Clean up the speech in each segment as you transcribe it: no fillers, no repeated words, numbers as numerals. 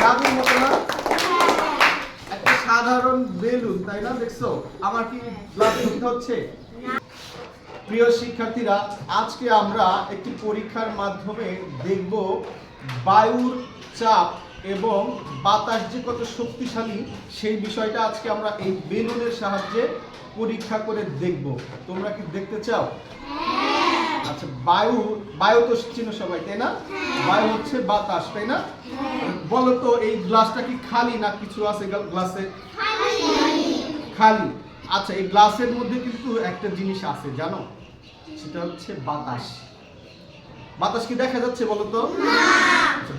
জাদুর মতো না? একটা সাধারণ বেলুন, তাই না? দেখছো আমার কি গ্লাস ধরতে হচ্ছে? প্রিয় শিক্ষার্থীরা, আজকে আমরা একটি পরীক্ষার মাধ্যমে দেখব বায়ুর চাপ এবং বাতাস যে কত শক্তিশালী সেই বিষয়টা আজকে আমরা এই বেলুনের সাহায্যে পরীক্ষা করে দেখব। তোমরা কি দেখতে চাও? আচ্ছা, বায়ু তো চিনো সবাই, তাই না? বায়ু হচ্ছে বাতাস, তাই না? বলো তো এই গ্লাসটা কি খালি না কিছু আছে গ্লাসে? খালি। আচ্ছা, এই গ্লাসের মধ্যে কিন্তু একটা জিনিস আছে, জানো? সেটা হচ্ছে বাতাস। বাতাস কি দেখা যাচ্ছে বলো তো?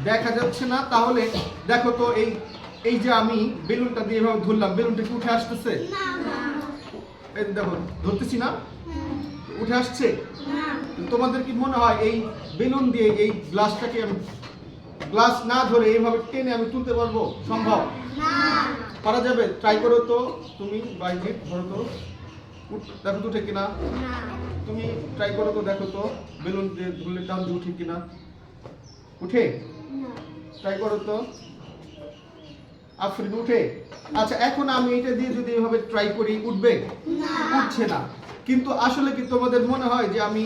দেখা যাচ্ছে না। তাহলে দেখো তো এই যে আমি বেলুনটা দিয়ে এভাবে ধরলাম, বেলুনটা কি উঠে আসতেছে? এই দেখো ধরতেছি না, উঠে আসছে? তোমাদের কি মনে হয় এই বেলুন দিয়ে এই গ্লাসটাকে আমি গ্লাস না ধরে এইভাবে টেনে আমি তুলতে পারবো? সম্ভব পারা যাবে? ট্রাই করো তো তুমি, বাইরে ধরো তো, দেখো তো উঠে কিনা। তুমি ট্রাই করো তো, দেখো তো বেলুন দিয়ে ধরলে টান দিয়ে উঠে কিনা। উঠে? ট্রাই করো তো। আফরিন উঠে? আচ্ছা, এখন আমি এটা দিয়ে যদি এভাবে ট্রাই করি, উঠবে? উঠছে না। কিন্তু আসলে কি তোমাদের মনে হয় যে আমি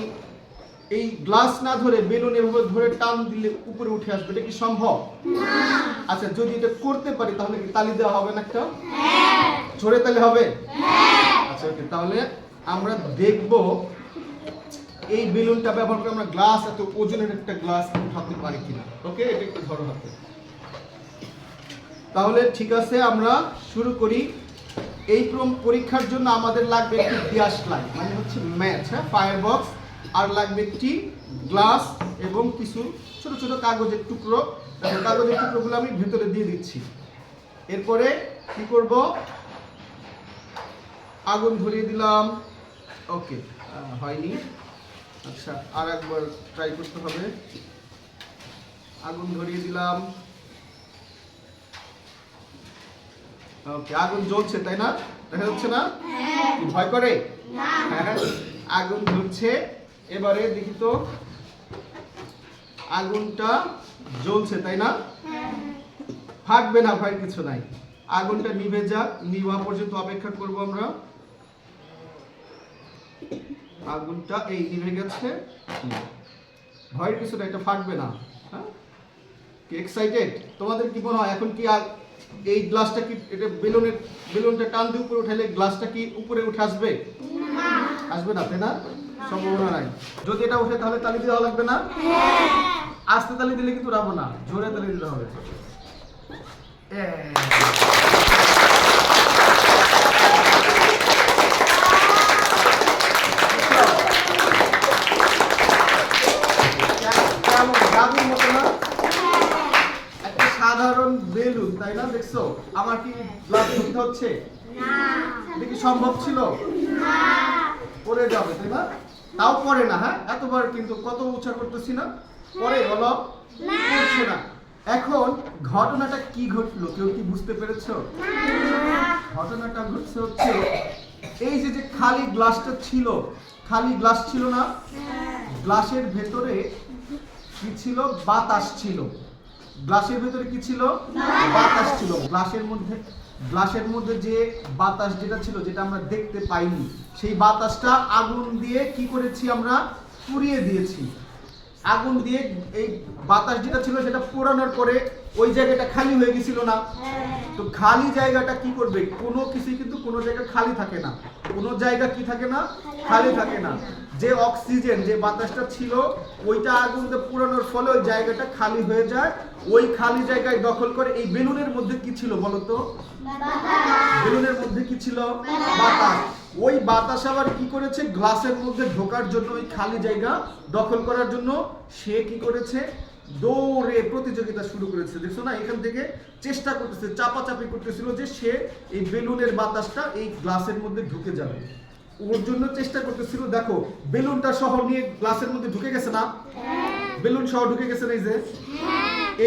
এই গ্লাস না ধরে বেলুন এভাবে ধরে টান দিলে উপরে উঠে আসবে? এটা কি সম্ভব? আচ্ছা, যদি এটা করতে পারি তাহলে কি তালি দেওয়া হবে না একটা? জোরে তালি হবে? আচ্ছা, ওকে, তাহলে আমরা দেখব এই বেলুনটা ব্যবহার করে আমরা গ্লাস, এত ওজনের একটা গ্লাস উঠাতে পারি কিনা। ওকে, এটা একটু ধরো হাতে। তাহলে ঠিক আছে, আমরা শুরু করি। এই পরীক্ষার জন্য আমাদের লাগবে একটি গ্যাস লাইট, মানে হচ্ছে ম্যাচ, হ্যাঁ, ফায়ার বক্স, আর লাগবে একটি গ্লাস এবং কিছু ছোট ছোট কাগজের টুকরো। কাগজের টুকরোগুলো আমি ভেতরে দিয়ে দিচ্ছি। এরপরে কি করব? আগুন ধরিয়ে দিলাম। ওকে, হয়নি। আচ্ছা, আর একবার ট্রাই করতে হবে। আগুন ধরিয়ে দিলাম। ওকে, আগুন জ্বলছে, তাই না? দেখা যাচ্ছে না? ভয় করে? হ্যাঁ, আগুন জ্বলছে। এবারে দেখি তো, আগুনটা জ্বলছে, তাই না? ফাটবে না, ভয় কিছু নাই। আগুনটা নিভে যাক, নিভা পর্যন্ত অপেক্ষা করব আমরা। আগুনটা এই নিভে গেছে, ভয়ের কিছু না, এটা ফাটবে না। হ্যাঁ, কি এক্সাইটেড? তোমাদের কি মনে হয় এখন কি এই গ্লাসটা কি, এটা বেলুনটা টান দিয়ে উপরে উঠাইলে গ্লাসটা কি উপরে উঠে আসবে? আসবে না, তাই না? সম্ভাবনা নাই। যদি এটা উঠে তাহলে তালি দেওয়া লাগবে না? আস্তে তালি দিলে কিন্তু উঠাবো না, জোরে তালি দিতে হবে। জাদুর মতো না? একটা সাধারণ বেলুন, তাই না? দেখছো আমার কি গ্লাস ধরতে হচ্ছে? এটা কি সম্ভব ছিল? পড়ে যাবে, তাই না? তাও পড়ে না। হ্যাঁ, এতবার কিন্তু কত উচ্চার করতেছি না, পরে হলো পড়ছে না। এখন ঘটনাটা কি ঘটলো কেউ কি বুঝতে পেরেছো? ঘটনাটা ঘটছে হচ্ছে এই যে খালি গ্লাসটা ছিল, খালি গ্লাস ছিল না, গ্লাসের ভেতরে কি ছিল? বাতাস ছিল। গ্লাসের ভেতরে কি ছিল? বাতাস ছিল। গ্লাসের মধ্যে যে বাতাস যেটা ছিল, যেটা আমরা দেখতে পাইনি, সেই বাতাসটা আগুন দিয়ে কি করেছি আমরা? পুড়িয়ে দিয়েছি। আগুন দিয়ে এই বাতাস যেটা ছিল সেটা পোড়ানোর পরে ওই জায়গাটা খালি হয়ে গেছিল না? তো খালি জায়গাটা কি করবে? কোনো কিছুই কিন্তু কোনো জায়গা খালি থাকে না। কোনো জায়গা কি থাকে না? খালি থাকে না। যে অক্সিজেন, যে বাতাসটা ছিল, ওইটা আগুন দিয়ে পোড়ানোর ফলে ওই জায়গাটা খালি হয়ে যায়। ওই খালি জায়গায় দখল করে এই বেলুনের মধ্যে কি ছিল বলো তো? বেলুনের মধ্যে কি ছিল? বাতাস। ওই বাতাস আবার কি করেছে? গ্লাসের মধ্যে ঢোকার জন্য, ওই খালি জায়গা দখল করার জন্য সে কি করেছে? দৌড়ে প্রতিযোগিতা শুরু করেছে। দেখছো না, এখান থেকে চেষ্টা করতেছে, চাপাচাপি করতেছিল যে সে এই বেলুনের বাতাসটা এই গ্লাসের মধ্যে ঢুকে যাবে, ওর জন্য চেষ্টা করতেছিল। দেখো বেলুনটা সহ নিয়ে গ্লাসের মধ্যে ঢুকে গেছে না? বেলুন সহ ঢুকে গেছে না? এই যে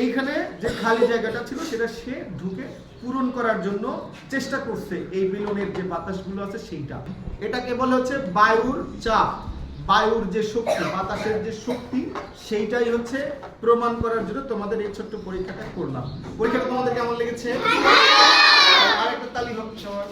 এইখানে যে খালি জায়গাটা ছিল সেটা সে ঢুকে পূরণ করার জন্য চেষ্টা করছে, এই বেলুনের যে বাতাসগুলো আছে সেইটা। এটাকে বলে হচ্ছে বায়ুর চাপ। বায়ুর যে শক্তি, বাতাসের যে শক্তি, সেইটাই হচ্ছে প্রমাণ করার জন্য তোমাদের এই ছোট্ট পরীক্ষাটা করলাম। পরীক্ষাটা তোমাদের কেমন লেগেছে? আরেকটা তালি হোক সবার।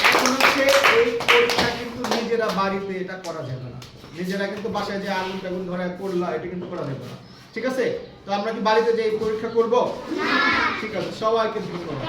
এখন হচ্ছে এই পরীক্ষা কিন্তু নিজেরা বাড়িতে এটা করা যাবে না, নিজেরা কিন্তু বাসায় যে আগুন টাগুন ধরে করলা এটা কিন্তু করা যাবে না, ঠিক আছে? তো আমরা কি বাড়িতে যে এই পরীক্ষা করব? ঠিক আছে, সবাইকে ধন্যবাদ।